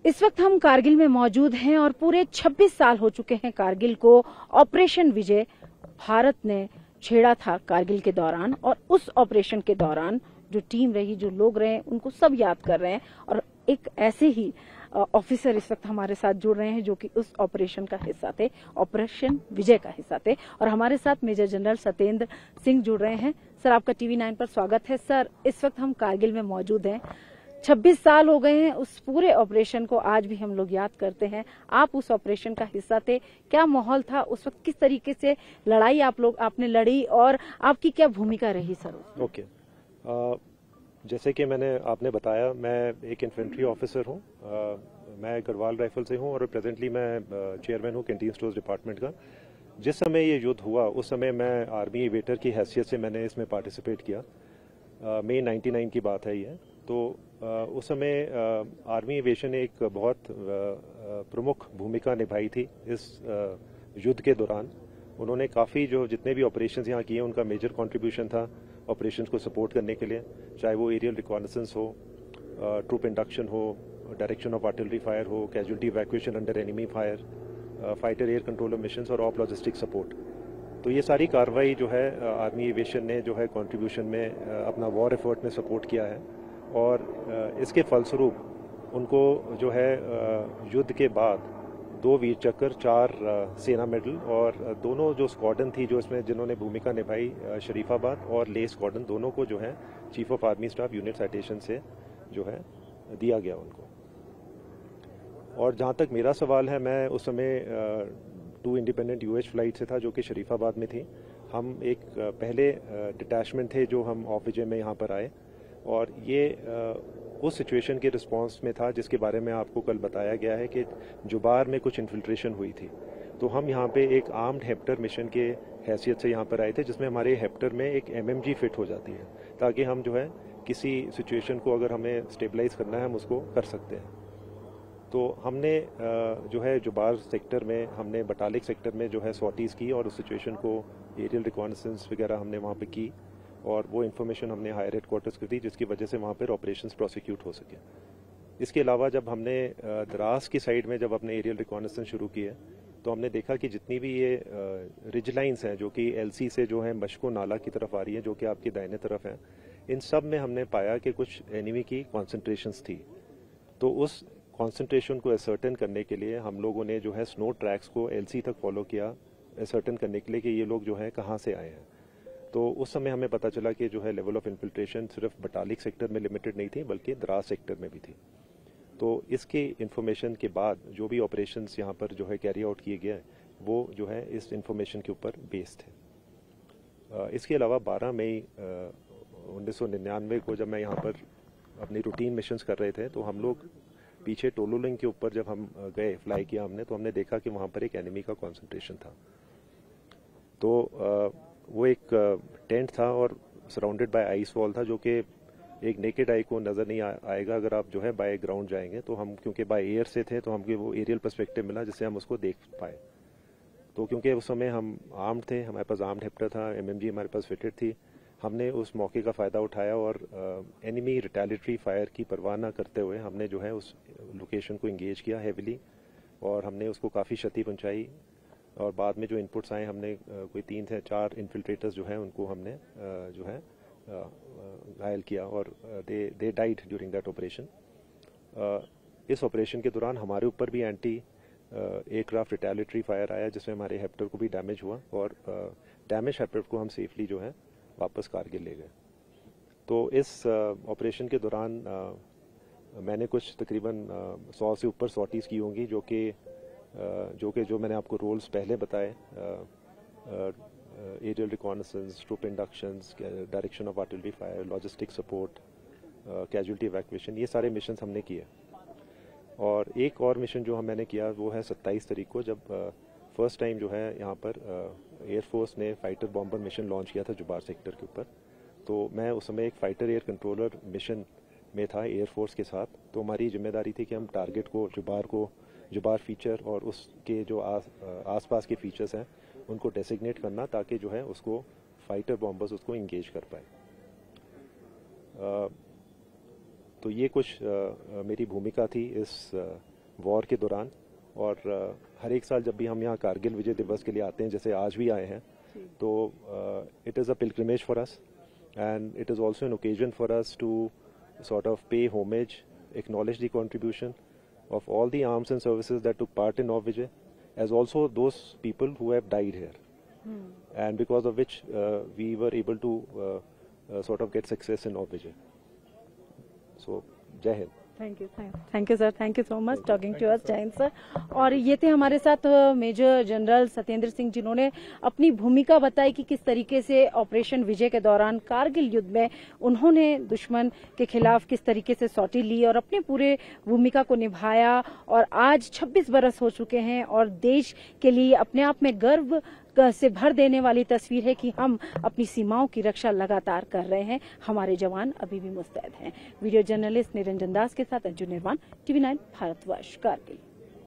इस वक्त हम कारगिल में मौजूद हैं और पूरे 26 साल हो चुके हैं कारगिल को। ऑपरेशन विजय भारत ने छेड़ा था कारगिल के दौरान, और उस ऑपरेशन के दौरान जो टीम रही, जो लोग रहे, उनको सब याद कर रहे हैं। और एक ऐसे ही ऑफिसर इस वक्त हमारे साथ जुड़ रहे हैं जो कि उस ऑपरेशन का हिस्सा थे, ऑपरेशन विजय का हिस्सा थे। और हमारे साथ मेजर जनरल सत्येंद्र सिंह जुड़ रहे हैं। सर, आपका टीवी 9 पर स्वागत है। सर, इस वक्त हम कारगिल में मौजूद हैं। 26 साल हो गए हैं उस पूरे ऑपरेशन को, आज भी हम लोग याद करते हैं। आप उस ऑपरेशन का हिस्सा थे, क्या माहौल था उस वक्त, किस तरीके से लड़ाई आपने लड़ी और आपकी क्या भूमिका रही सर? ओके, जैसे कि आपने बताया, मैं एक इन्फेंट्री ऑफिसर हूँ। मैं गढ़वाल राइफल से हूँ और प्रेजेंटली मैं चेयरमैन हूँ कैंटीन स्टोर्स डिपार्टमेंट का। जिस समय ये युद्ध हुआ उस समय मैं आर्मी एविएटर की हैसियत से मैंने इसमें पार्टिसिपेट किया। मई 99 की बात है ये। तो उस समय आर्मी एविएशन ने एक बहुत प्रमुख भूमिका निभाई थी इस युद्ध के दौरान। उन्होंने काफ़ी जितने भी ऑपरेशंस यहाँ किए उनका मेजर कंट्रीब्यूशन था ऑपरेशंस को सपोर्ट करने के लिए, चाहे वो एरियल रिकॉनेसेंस हो, ट्रूप इंडक्शन हो, डायरेक्शन ऑफ आर्टिलरी फायर हो, casualty evacuation under enemy fire, fighter air controller missions और ऑप लॉजिस्टिक सपोर्ट। तो ये सारी कार्रवाई जो है आर्मी एविएशन ने जो है कंट्रीब्यूशन में अपना वॉर एफर्ट में सपोर्ट किया है। और इसके फलस्वरूप उनको जो है युद्ध के बाद 2 वीर चक्र, 4 सेना मेडल और दोनों जो स्क्वाड्रन थी जो इसमें जिन्होंने भूमिका निभाई, शरीफाबाद और ले स्क्वाड्रन, दोनों को जो है chief of army staff unit citation से जो है दिया गया उनको। और जहाँ तक मेरा सवाल है, मैं उस समय 2 इंडिपेंडेंट यूएच फ्लाइट से था जो कि शरीफाबाद में थी। हम एक पहले डिटैचमेंट थे जो हम ऑफ विजय में यहाँ पर आए, और ये उस सिचुएशन के रिस्पांस में था जिसके बारे में आपको कल बताया गया है कि जुबार में कुछ इन्फिल्ट्रेशन हुई थी। तो हम यहाँ पे एक आर्म्ड हेप्टर मिशन के हैसियत से यहाँ पर आए थे, जिसमें हमारे हेप्टर में एक एमएमजी फिट हो जाती है ताकि हम जो है किसी सिचुएशन को अगर हमें स्टेबलाइज करना है हम उसको कर सकते हैं। तो हमने जो है जुबार सेक्टर में, हमने बटालिक सेक्टर में जो है सॉर्टीज़ की और उस सिचुएशन को एरियल रिकॉनेसेंस वगैरह हमने वहाँ पे की, और वो इन्फॉर्मेशन हमने हायर हेडक्वार्टर्स को दी जिसकी वजह से वहाँ पर ऑपरेशंस प्रोसिक्यूट हो सके। इसके अलावा जब हमने द्रास की साइड में जब अपने एरियल रिकॉनेसेंस शुरू किए तो हमने देखा कि जितनी भी ये रिज लाइन्स हैं जो कि एलसी से जो है मशको नाला की तरफ आ रही हैं, जो कि आपकी दाहिने तरफ हैं, इन सब में हमने पाया कि कुछ एनिमी की कॉन्सेंट्रेशंस थी। तो उस कॉन्सेंट्रेशन को असर्टन करने के लिए हम लोगों ने जो है स्नो ट्रैक्स को एलसी तक फॉलो किया, असर्टन करने के लिए कि ये लोग जो है कहाँ से आए हैं। तो उस समय हमें पता चला कि जो है लेवल ऑफ इन्फिल्ट्रेशन सिर्फ बटालिक सेक्टर में लिमिटेड नहीं थी बल्कि द्रास सेक्टर में भी थी। तो इसकी इन्फॉर्मेशन के बाद जो भी ऑपरेशंस यहाँ पर जो है कैरी आउट किए गए वो जो है इस इन्फॉर्मेशन के ऊपर बेस्ड थे। इसके अलावा 12 मई 1999 को जब मैं यहाँ पर अपनी रूटीन मिशंस कर रहे थे तो हम लोग पीछे टोलोलिंग के ऊपर जब हम गए, फ्लाई किया हमने, तो हमने देखा कि वहाँ पर एक एनिमी का कॉन्सेंट्रेशन था। तो वो एक टेंट था और सराउंडेड बाय आइस वॉल था जो कि एक नेकेड आई को नज़र नहीं आएगा अगर आप जो है बाय ग्राउंड जाएंगे। तो हम क्योंकि बाय एयर से थे तो हमको वो एरियल पर्सपेक्टिव मिला जिससे हम उसको देख पाए। तो क्योंकि उस समय हम आर्म्ड थे, हमारे पास आर्म्ड हेप्टर था, एमएमजी हमारे पास फिटेड थी, हमने उस मौके का फ़ायदा उठाया और एनिमी रिटेलिटरी फायर की परवाह न करते हुए हमने जो है उस लोकेशन को इंगेज किया हेविली, और हमने उसको काफ़ी क्षति पहुँचाई। और बाद में जो इनपुट्स आए, हमने कोई 3 से 4 इन्फिल्ट्रेटर्स जो हैं उनको हमने जो है घायल किया और they died during that operation. इस ऑपरेशन के दौरान हमारे ऊपर भी एंटी एयरक्राफ्ट रिटेलिटरी फायर आया जिसमें हमारे हेप्टर को भी डैमेज हुआ, और डैमेज हेप्टर को हम सेफली जो है वापस कारगिल ले गए। तो इस ऑपरेशन के दौरान मैंने कुछ तकरीबन 100 से ऊपर सॉर्टीज़ की होंगी जो मैंने आपको रोल्स पहले बताए, aerial reconnaissance, troop inductions, direction of artillery fire, logistic support, casualty evacuation, ये सारे मिशन हमने किए। और एक और मिशन जो मैंने किया वो है 27 तारीख को, जब फर्स्ट टाइम जो है यहाँ पर एयरफोर्स ने फाइटर बॉम्बर मिशन लॉन्च किया था जुबार सेक्टर के ऊपर। तो मैं उस समय एक फाइटर एयर कंट्रोलर मिशन में था एयरफोर्स के साथ। तो हमारी जिम्मेदारी थी कि हम टारगेट को, जुबार फीचर और उसके जो आसपास के फीचर्स हैं उनको डेसिग्नेट करना ताकि जो है उसको फाइटर बॉम्बर्स उसको इंगेज कर पाए। तो ये कुछ मेरी भूमिका थी इस वॉर के दौरान। और हर एक साल जब भी हम यहाँ कारगिल विजय दिवस के लिए आते हैं, जैसे आज भी आए हैं, तो it is a pilgrimage for us and it is also an occasion for us to sort of pay homage, acknowledge the contribution of all the arms and services that took part in Nov Vijay, as also those people who have died here, and because of which we were able to sort of get success in Nov Vijay. So, Jai Hind. Thank you sir, thank you so much talking to us. जय हिंद sir. और ये थे हमारे साथ major general Satyendra Singh, जिन्होंने अपनी भूमिका बताई कि किस तरीके से ऑपरेशन विजय के दौरान कारगिल युद्ध में उन्होंने दुश्मन के खिलाफ किस तरीके से सौटी ली और अपने पूरे भूमिका को निभाया। और आज 26 बरस हो चुके हैं और देश के लिए अपने आप में गर्व से भर देने वाली तस्वीर है कि हम अपनी सीमाओं की रक्षा लगातार कर रहे हैं। हमारे जवान अभी भी मुस्तैद हैं। वीडियो जर्नलिस्ट निरंजन दास के साथ अंजू निर्माण, TV9 भारतवर्ष, कारगिल।